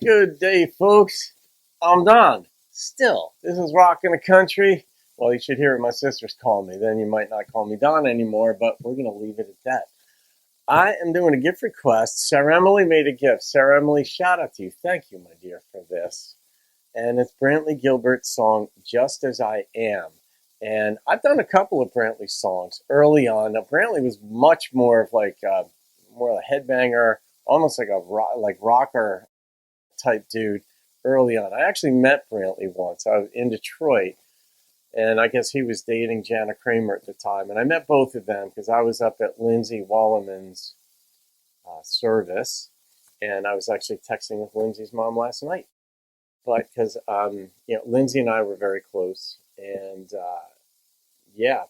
Good day, folks. I'm Don. Still, this is Rockin' the Country. Well, you should hear what my sisters call me. Then you might not call me Don anymore, but we're going to leave it at that. I am doing a gift request. Saremile made a gift. Saremile, shout out to you. Thank you, my dear, for this. And it's Brantley Gilbert's song, Just As I Am. And I've done a couple of Brantley songs early on. Now, Brantley was much more of like more of a headbanger, almost like a rocker type dude early on. I actually met Brantley once. I was in Detroit, and I guess he was dating Jana Kramer at the time. And I met both of them because I was up at Lindsay Wallerman's service, and I was actually texting with Lindsay's mom last night. But because Lindsay and I were very close, and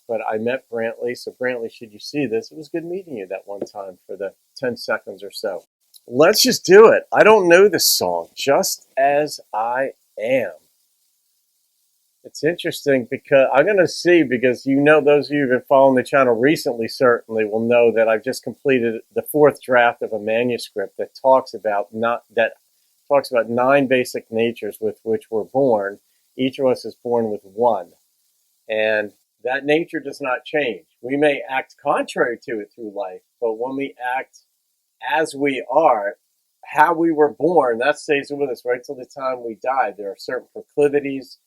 but I met Brantley. So Brantley, should you see this, it was good meeting you that one time for the 10 seconds or so. Let's just do it. I don't know this song, Just As I Am. It's interesting because I'm going to see, because those of you who've been following the channel recently certainly will know that I've just completed the 4th draft of a manuscript that talks about 9 basic natures with which we're born. Each of us is born with one. And that nature does not change. We may act contrary to it through life, but when we act as we are, how we were born, that stays with us right till the time we die. There are certain proclivities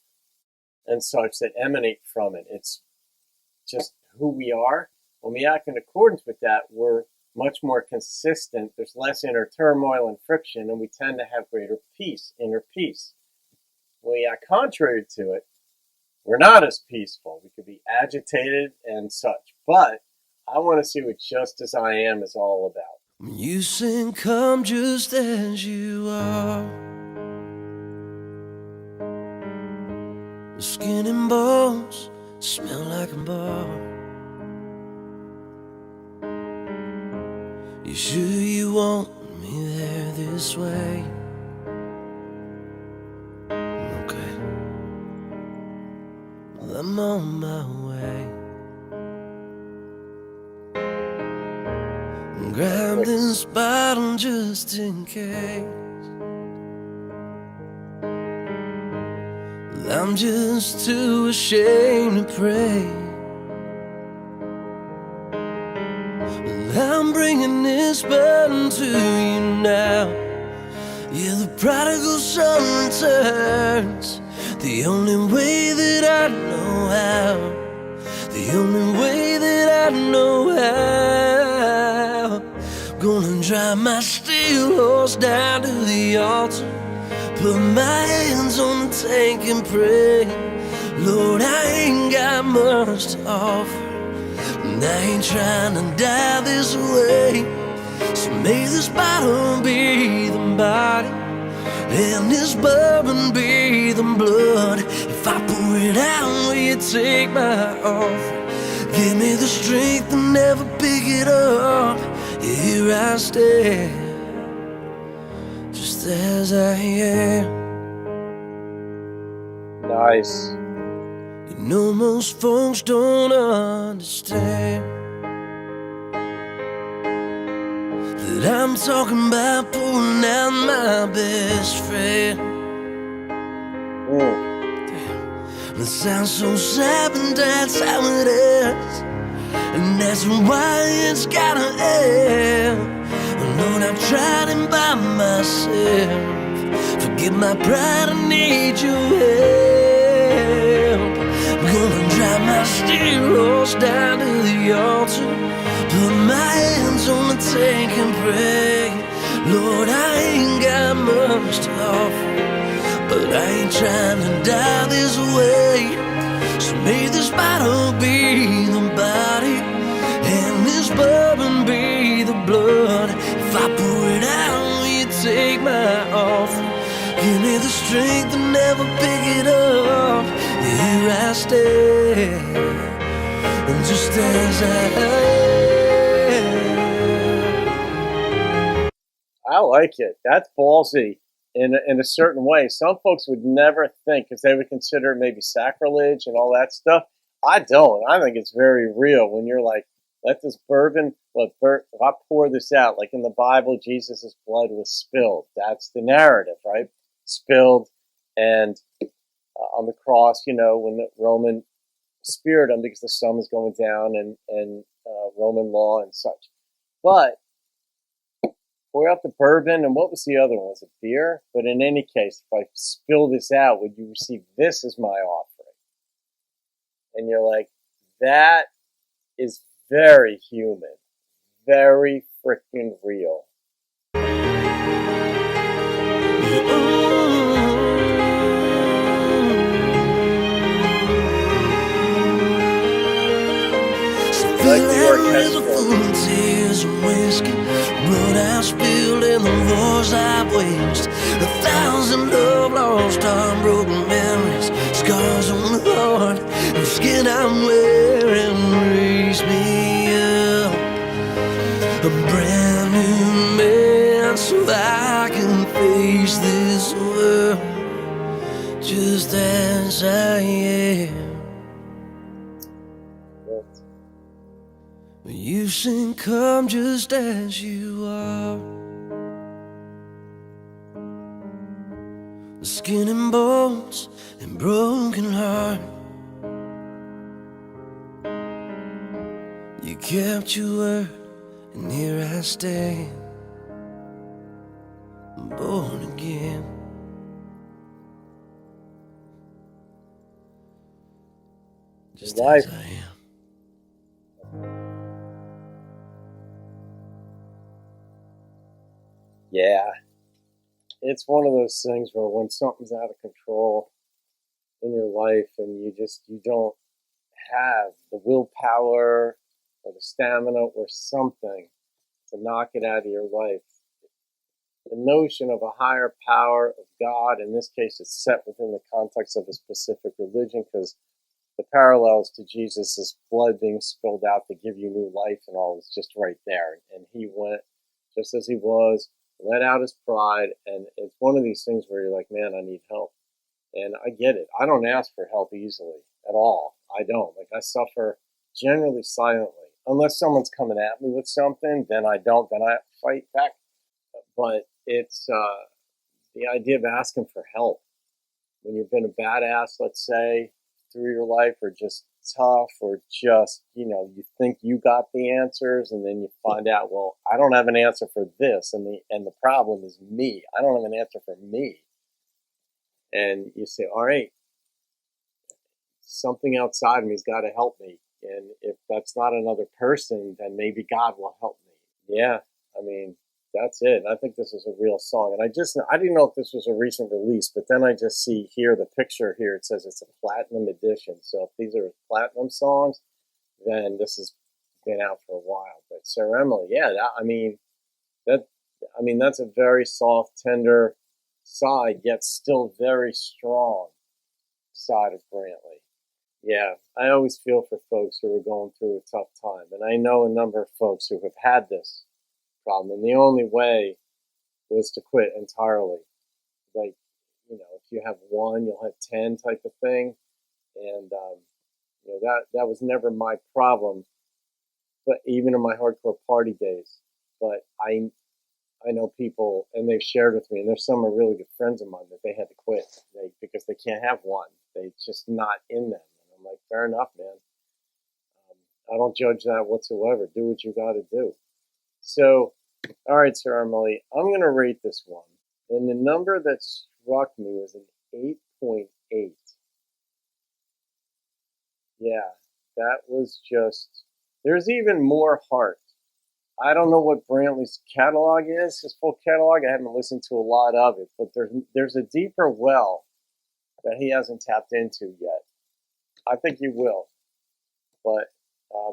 and such that emanate from it. It's just who we are. When we act in accordance with that, we're much more consistent. There's less inner turmoil and friction, and we tend to have greater peace, inner peace. When we act contrary to it, we're not as peaceful. We could be agitated and such. But I want to see what Just As I Am is all about. You sing, come just as you are. The skin and bones smell like a bar. You sure you want me there this way? Okay, well, I'm on my way. Grab this bottle just in case. I'm just too ashamed to pray. I'm bringing this burden to you now. Yeah, the prodigal son returns, the only way that I know how, the only way that I know how. Gonna drive my steel horse down to the altar, put my hands on the tank and pray. Lord, I ain't got much to offer, and I ain't trying to die this way. So may this bottle be the body, and this bourbon be the blood. If I pour it out, will you take my offering? Give me the strength to never pick it up. Here I stand, just as I am. Nice. You know most folks don't understand that I'm talking about pulling out my best friend. Damn, it sounds so sad, but that's how it is, and that's why it's gotta end. Lord, I've tried and by myself. Forgive my pride, I need your help. I'm gonna drive my steel horse down to the altar, put my hands on the tank and pray. Lord, I ain't got much to offer, but I ain't trying to die this way. So may this bottle be the body, and this bourbon be the blood. If I pour it out, will you take my offering? Give me the strength to never pick it up. Here I stand, and just as I am. I like it. That's ballsy in a certain way. Some folks would never think, because they would consider it maybe sacrilege and all that stuff. I don't. I think it's very real when you're like, Let this bourbon, if I pour this out, like in the Bible, Jesus' blood was spilled. That's the narrative, right? Spilled, and on the cross, when the Roman speared him because the sun was going down and Roman law and such. But pour out the bourbon, and what was the other one? Was it beer? But in any case, if I spill this out, would you receive this as my offering? And you're like, that is very human, very freaking real. Like the orchestra. Tears and whiskey, blood I spilled and the voice I waste. 1,000 love lost, heartbroken memories, scars on the heart, and skin I'm wearing raise me up. A brand new man so I can face this world just as I am. You sing, come just as you are. Skin and bones and broken heart. You kept your word, and here I stand, born again. Just as I am. Yeah, it's one of those things where when something's out of control in your life and you don't have the willpower or the stamina or something to knock it out of your life, the notion of a higher power of God, in this case, is set within the context of a specific religion, because the parallels to Jesus' blood being spilled out to give you new life and all is just right there. And he went just as he was, let out his pride, and it's one of these things where you're like, man, I need help. And I get it. I don't ask for help easily at all. I don't. Like, I suffer generally silently. Unless someone's coming at me with something, then I don't. Then I fight back. But it's the idea of asking for help. When you've been a badass, let's say, through your life, or just tough, or just, you think you got the answers, and then you find out, well, I don't have an answer for this, and the problem is me. I don't have an answer for me. And you say, all right, something outside of me's got to help me. And if that's not another person, then maybe God will help me. Yeah, I mean, that's it. I think this is a real song. And I didn't know if this was a recent release, but then I just see here the picture here. It says it's a platinum edition. So if these are platinum songs, then this has been out for a while. But Saremile, yeah, that's a very soft, tender side, yet still very strong side of Brantley. Yeah, I always feel for folks who are going through a tough time. And I know a number of folks who have had this problem. And the only way was to quit entirely. Like, if you have one, you'll have 10 type of thing. And, that was never my problem. But even in my hardcore party days, but I know people, and they've shared with me, and there's some are really good friends of mine that they had to quit because they can't have one. It's just not in them. And I'm like, fair enough, man. I don't judge that whatsoever. Do what you got to do. So, all right, Saremile, I'm going to rate this one. And the number that struck me was an 8.8. Yeah, that was just, there's even more heart. I don't know what Brantley's catalog is, his full catalog. I haven't listened to a lot of it, but there's a deeper well that he hasn't tapped into yet. I think he will. But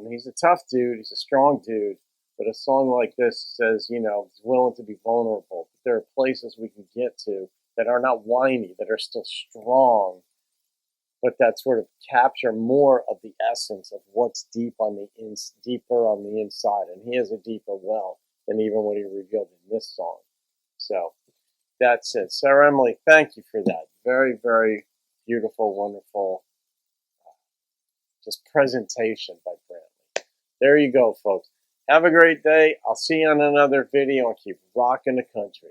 he's a tough dude. He's a strong dude. But a song like this says, he's willing to be vulnerable. But there are places we can get to that are not whiny, that are still strong, but that sort of capture more of the essence of what's deeper on the inside. And he has a deeper well than even what he revealed in this song. So that's it. Saremile, thank you for that. Very, very beautiful, wonderful, just presentation by Brantley. There you go, folks. Have a great day. I'll see you on another video and keep rocking the country.